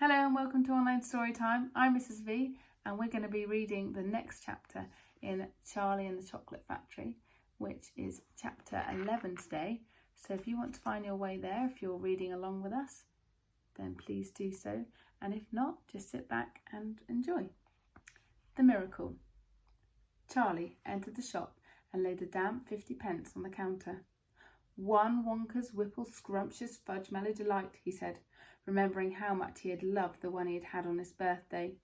Hello and welcome to Online Storytime. I'm Mrs. V and we're going to be reading the next chapter in Charlie and the Chocolate Factory, which is chapter 11 today. So if you want to find your way there, if you're reading along with us, then please do so. And if not, just sit back and enjoy. The Miracle. Charlie entered the shop and laid a damp 50p on the counter. "One Wonka's Whipple Scrumptious Fudge Mellow Delight," he said, remembering how much he had loved the one he had had on his birthday.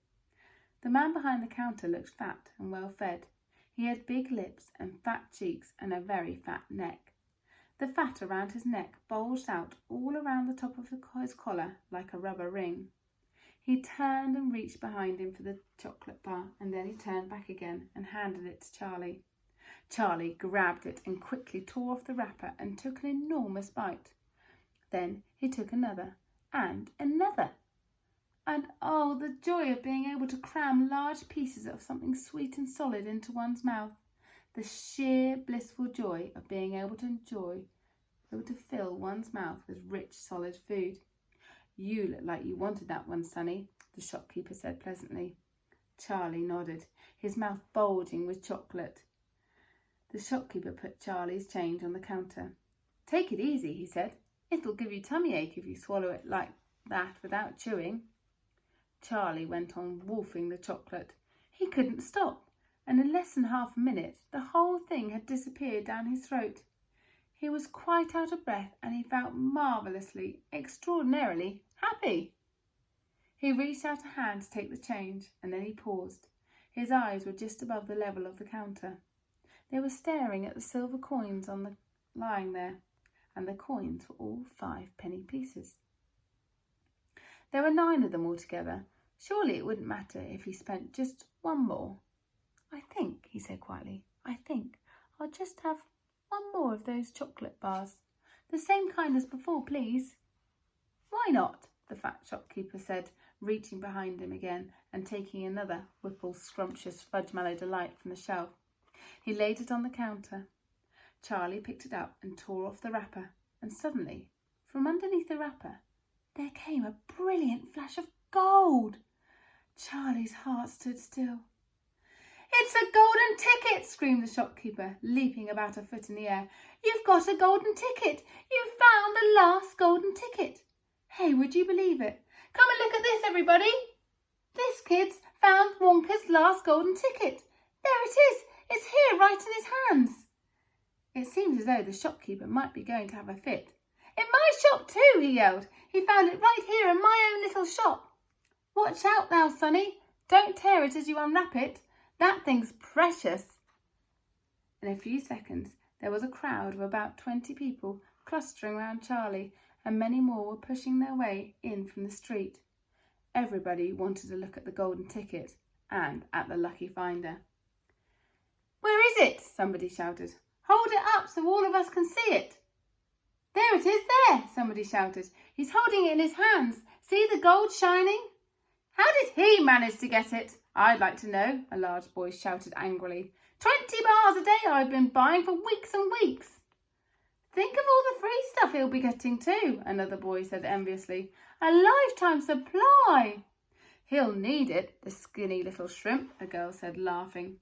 The man behind the counter looked fat and well fed. He had big lips and fat cheeks and a very fat neck. The fat around his neck bulged out all around the top of his collar like a rubber ring. He turned and reached behind him for the chocolate bar, and then he turned back again and handed it to Charlie. Charlie grabbed it and quickly tore off the wrapper and took an enormous bite. Then he took another and another. And oh, the joy of being able to cram large pieces of something sweet and solid into one's mouth. The sheer blissful joy of being able to fill one's mouth with rich, solid food. "You look like you wanted that one, Sonny," the shopkeeper said pleasantly. Charlie nodded, his mouth bulging with chocolate. The shopkeeper put Charlie's change on the counter. "Take it easy," he said. "It'll give you tummy ache if you swallow it like that without chewing." Charlie went on wolfing the chocolate. He couldn't stop, and in less than half a minute the whole thing had disappeared down his throat. He was quite out of breath and he felt marvellously, extraordinarily happy. He reached out a hand to take the change, and then he paused. His eyes were just above the level of the counter. They were staring at the silver coins lying there, and the coins were all 5-penny pieces. There were 9 of them altogether. Surely it wouldn't matter if he spent just one more. "I think," he said quietly, "I think I'll just have one more of those chocolate bars. The same kind as before, please." "Why not?" the fat shopkeeper said, reaching behind him again and taking another Whipple's Scrumptious Fudge Mellow Delight from the shelf. He laid it on the counter. Charlie picked it up and tore off the wrapper, and suddenly, from underneath the wrapper, there came a brilliant flash of gold. Charlie's heart stood still. "It's a golden ticket!" screamed the shopkeeper, leaping about a foot in the air. "You've got a golden ticket! You've found the last golden ticket! Hey, would you believe it? Come and look at this, everybody! This kid's found Wonka's last golden ticket! There it is! It's here, right in his hands!" It seemed as though the shopkeeper might be going to have a fit. "In my shop too!" he yelled. "He found it right here in my own little shop. Watch out now, Sonny. Don't tear it as you unwrap it. That thing's precious." In a few seconds, there was a crowd of about 20 people clustering round Charlie, and many more were pushing their way in from the street. Everybody wanted to look at the golden ticket and at the lucky finder. "Where is it?" somebody shouted. "Hold it up so all of us can see it." "There it is there," somebody shouted. "He's holding it in his hands. See the gold shining?" "How did he manage to get it, I'd like to know," a large voice shouted angrily. 20 bars a day I've been buying for weeks and weeks." "Think of all the free stuff he'll be getting too," another boy said enviously. "A lifetime supply." "He'll need it, the skinny little shrimp," a girl said, laughing.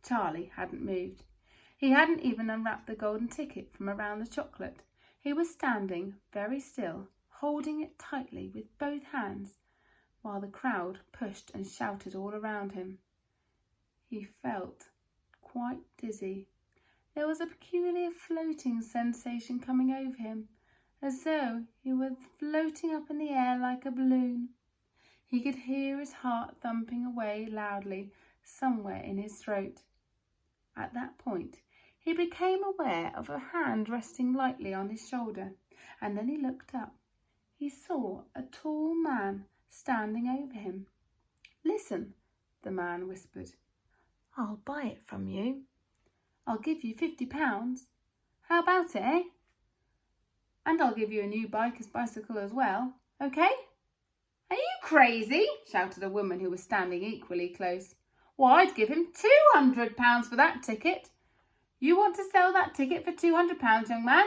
Charlie hadn't moved. He hadn't even unwrapped the golden ticket from around the chocolate. He was standing very still, holding it tightly with both hands, while the crowd pushed and shouted all around him. He felt quite dizzy. There was a peculiar floating sensation coming over him, as though he were floating up in the air like a balloon. He could hear his heart thumping away loudly somewhere in his throat. At that point, he became aware of a hand resting lightly on his shoulder, and then he looked up. He saw a tall man standing over him. "Listen," the man whispered. "I'll buy it from you. I'll give you £50. How about it, eh? And I'll give you a new bicycle as well, okay?" "Are you crazy?" shouted a woman who was standing equally close. "Why, I'd give him £200 for that ticket." "You want to sell that ticket for £200, young man?"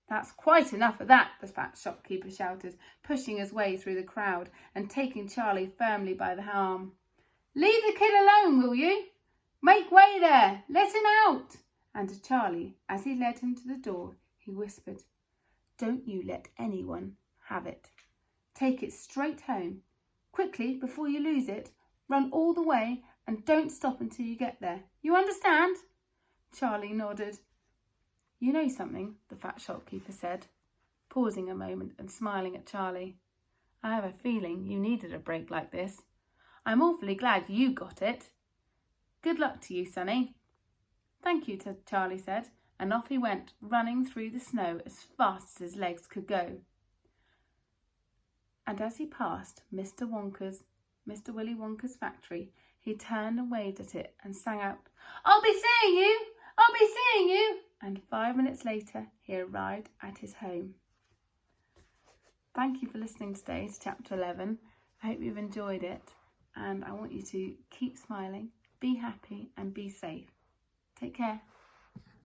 "That's quite enough of that," the fat shopkeeper shouted, pushing his way through the crowd and taking Charlie firmly by the arm. "Leave the kid alone, will you? Make way there! Let him out!" And to Charlie, as he led him to the door, he whispered, "Don't you let anyone have it. Take it straight home. Quickly, before you lose it. Run all the way and don't stop until you get there. You understand?" Charlie nodded. "You know something," the fat shopkeeper said, pausing a moment and smiling at Charlie. "I have a feeling you needed a break like this. I'm awfully glad you got it. Good luck to you, Sonny." "Thank you," Charlie said, and off he went, running through the snow as fast as his legs could go. And as he passed Mr. Willy Wonka's factory, he turned and waved at it and sang out, "I'll be seeing you! I'll be seeing you!" And 5 minutes later, he arrived at his home. Thank you for listening today to Chapter 11. I hope you've enjoyed it, and I want you to keep smiling, be happy, and be safe. Take care.